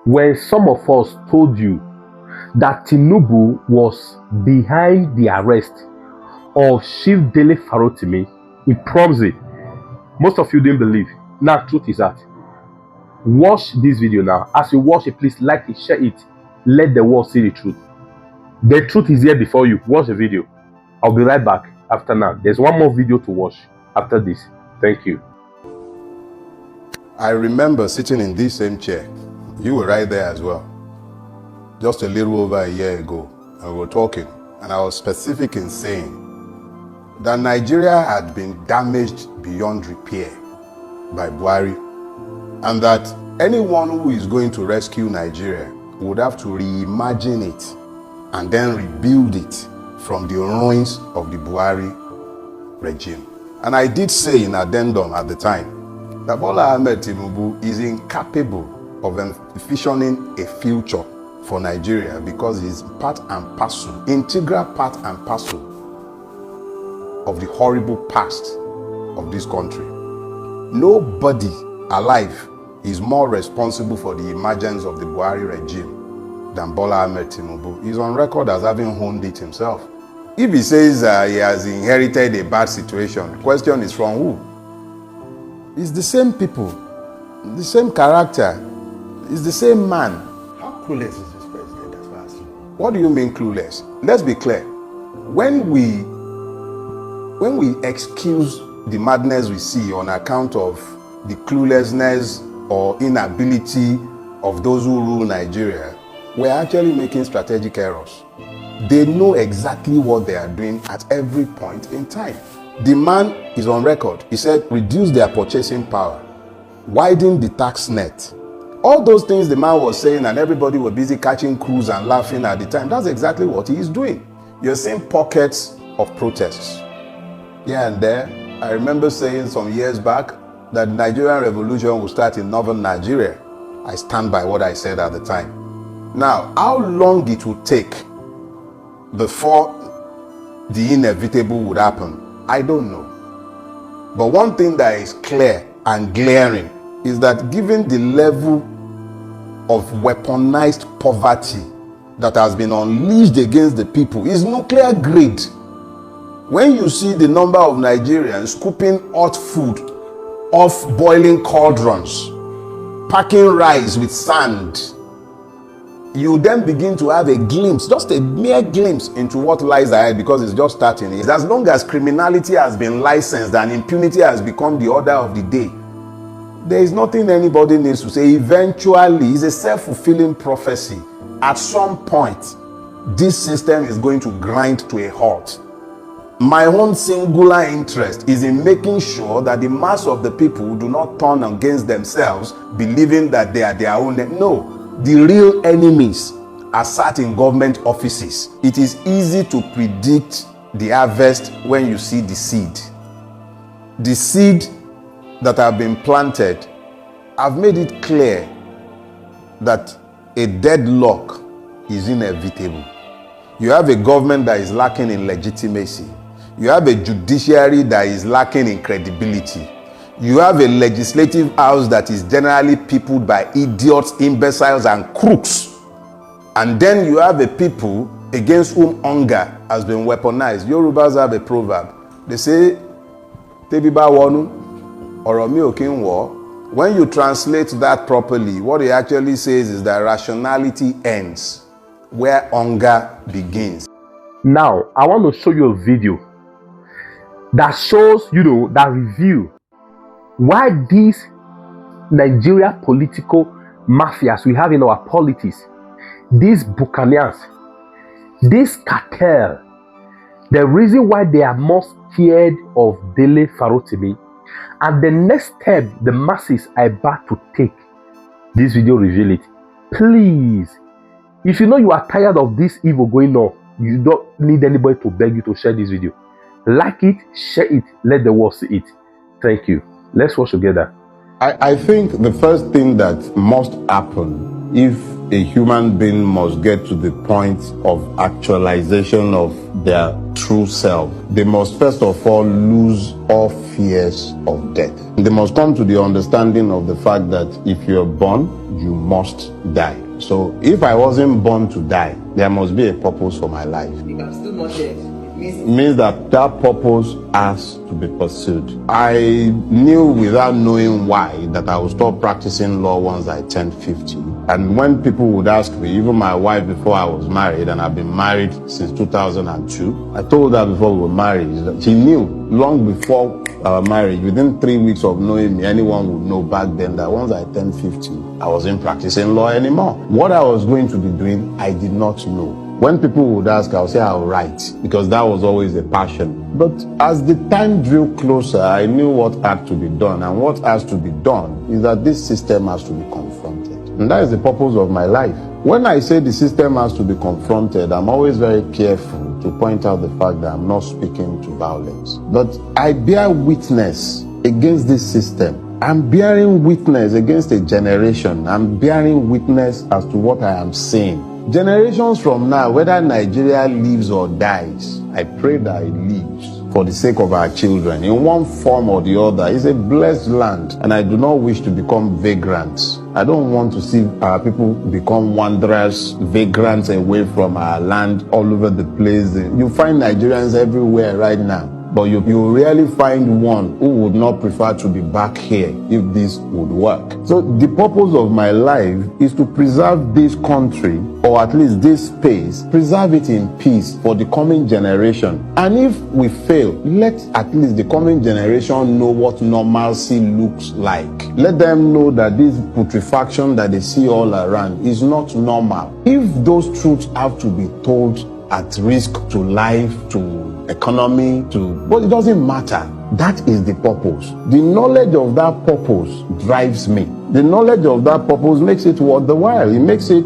when some of us told you that Tinubu was behind the arrest of Chief Dele Farotimi in Promzi, most of you didn't believe. Now, truth is that. Watch this video now. As you watch it, please like it, share it. Let the world see the truth. The truth is here before you. Watch the video. I'll be right back after now. There's one more video to watch after this. Thank you. I remember sitting in this same chair. You were right there as well. Just a little over a year ago. And we were talking. And I was specific in saying that Nigeria had been damaged beyond repair by Buhari. And that anyone who is going to rescue Nigeria would have to reimagine it and then rebuild it from the ruins of the Buhari regime. And I did say in addendum at the time that Bola Ahmed Tinubu is incapable of envisioning a future for Nigeria because he's part and parcel, integral part and parcel of the horrible past of this country. Nobody alive is more responsible for the emergence of the Buhari regime than Bola Ahmed Tinubu. He's on record as having honed it himself. If he says he has inherited a bad situation, the question is from who? It's the same people, the same character, it's the same man. How clueless is this president as far as you know? What do you mean clueless? Let's be clear. When we excuse the madness we see on account of the cluelessness or inability of those who rule Nigeria, we're actually making strategic errors. They know exactly what they are doing at every point in time. The man is on record. He said, reduce their purchasing power, widen the tax net. All those things the man was saying, and everybody was busy catching crews and laughing at the time. That's exactly what he is doing. You're seeing pockets of protests here and there. I remember saying some years back that the Nigerian revolution will start in northern Nigeria. I stand by what I said at the time. Now, how long it would take before the inevitable would happen, I don't know. But one thing that is clear and glaring is that given the level of weaponized poverty that has been unleashed against the people, is nuclear grade. When you see the number of Nigerians scooping hot food off boiling cauldrons, packing rice with sand, you then begin to have a glimpse, just a mere glimpse into what lies ahead, because it's just starting. It's as long as criminality has been licensed and impunity has become the order of the day, there is nothing anybody needs to say. Eventually, it's a self-fulfilling prophecy. At some point, this system is going to grind to a halt. My own singular interest is in making sure that the mass of the people do not turn against themselves, believing that they are their own. No. The real enemies are sat in government offices. It is easy to predict the harvest when you see the seed. The seed that have been planted, I've made it clear that a deadlock is inevitable. You have a government that is lacking in legitimacy. You have a judiciary that is lacking in credibility. You have a legislative house that is generally peopled by idiots, imbeciles, and crooks. And then you have a people against whom hunger has been weaponized. Yorubas have a proverb. They say, Tebiba wonu, oromi okin wo. When you translate that properly, what it actually says is that rationality ends where hunger begins. Now, I want to show you a video that shows, that review why these Nigeria political mafias we have in our politics, these buccaneers, this cartel, the reason why they are more scared of Dele Farotimi, and the next step the masses are about to take. This video reveal it. Please, if you know you are tired of this evil going on, you don't need anybody to beg you to share this video. Like it, share it, let the world see it. Thank you. Let's watch together. I think the first thing that must happen if a human being must get to the point of actualization of their true self, they must first of all lose all fears of death. They must come to the understanding of the fact that if you're born, you must die. So if I wasn't born to die, there must be a purpose for my life. If I'm still not dead, It means that that purpose has to be pursued. I knew without knowing why that I would stop practicing law once I turned 50. And when people would ask me, even my wife before I was married, and I've been married since 2002, I told her before we were married that she knew long before our marriage, within 3 weeks of knowing me, anyone would know back then that once I turned 50, I wasn't practicing law anymore. What I was going to be doing, I did not know. When people would ask, I would say I'll write, because that was always a passion. But as the time drew closer, I knew what had to be done. And what has to be done is that this system has to be confronted. And that is the purpose of my life. When I say the system has to be confronted, I'm always very careful to point out the fact that I'm not speaking to violence. But I bear witness against this system. I'm bearing witness against a generation. I'm bearing witness as to what I am seeing. Generations from now, whether Nigeria lives or dies, I pray that it lives for the sake of our children in one form or the other. It's a blessed land, and I do not wish to become vagrants. I don't want to see our people become wanderers, vagrants away from our land all over the place. You find Nigerians everywhere right now, but you rarely find one who would not prefer to be back here if this would work. So the purpose of my life is to preserve this country, or at least this space, preserve it in peace for the coming generation. And if we fail, let at least the coming generation know what normalcy looks like. Let them know that this putrefaction that they see all around is not normal. If those truths have to be told at risk to life, to economy, but it doesn't matter. That is the purpose. The knowledge of that purpose drives me. The knowledge of that purpose makes it worth the while. It makes it,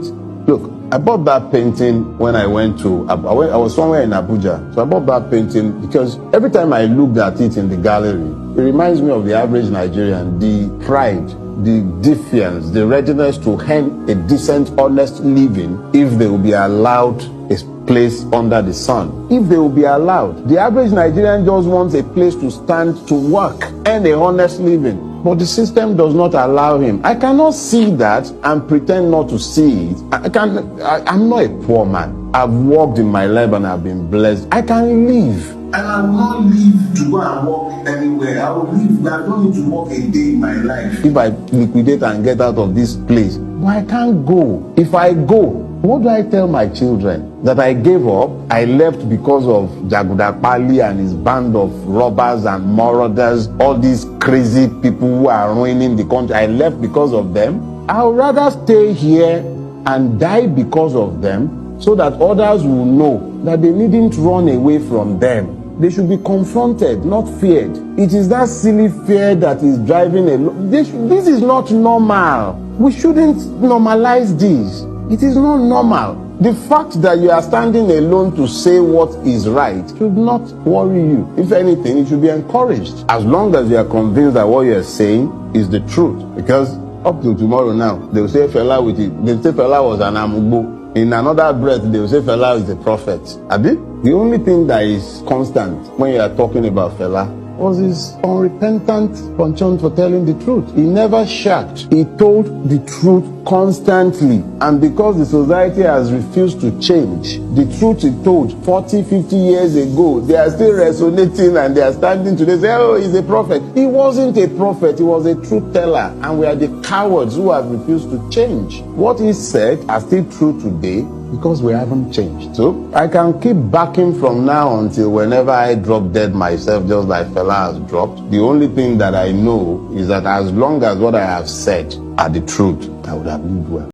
look, I bought that painting when I was somewhere in Abuja. So I bought that painting because every time I looked at it in the gallery, it reminds me of the average Nigerian, the pride, the defiance, the readiness to earn a decent, honest living if they will be allowed a place under the sun. If they will be allowed. The average Nigerian just wants a place to stand to work and a honest living. But the system does not allow him. I cannot see that and pretend not to see it. I'm not a poor man. I've worked in my life and I've been blessed. I can live. And I will not live to go and work anywhere. I will live. I don't need to work a day in my life. If I liquidate and get out of this place, but I can't go. If I go, what do I tell my children? That I gave up, I left because of Jaguda Pali and his band of robbers and marauders, all these crazy people who are ruining the country. I left because of them. I would rather stay here and die because of them, so that others will know that they needn't run away from them. They should be confronted, not feared. It is that silly fear that is driving this is not normal. We shouldn't normalize this. It is not normal. The fact that you are standing alone to say what is right should not worry you. If anything, it should be encouraged. As long as you are convinced that what you are saying is the truth. Because up till tomorrow now, they will say Fela with it. They will say Fela was an amugbo. In another breath, they will say Fela is the prophet. Abi? The only thing that is constant when you are talking about Fela was his unrepentant penchant for telling the truth. He never shirked. He told the truth constantly. And because the society has refused to change, the truth he told 40, 50 years ago, they are still resonating and they are standing today say, oh, he's a prophet. He wasn't a prophet. He was a truth teller. And we are the cowards who have refused to change. What he said are still true today, because we haven't changed. So I can keep backing from now until whenever I drop dead myself, just like Fela has dropped. The only thing that I know is that as long as what I have said are the truth, I would have lived well.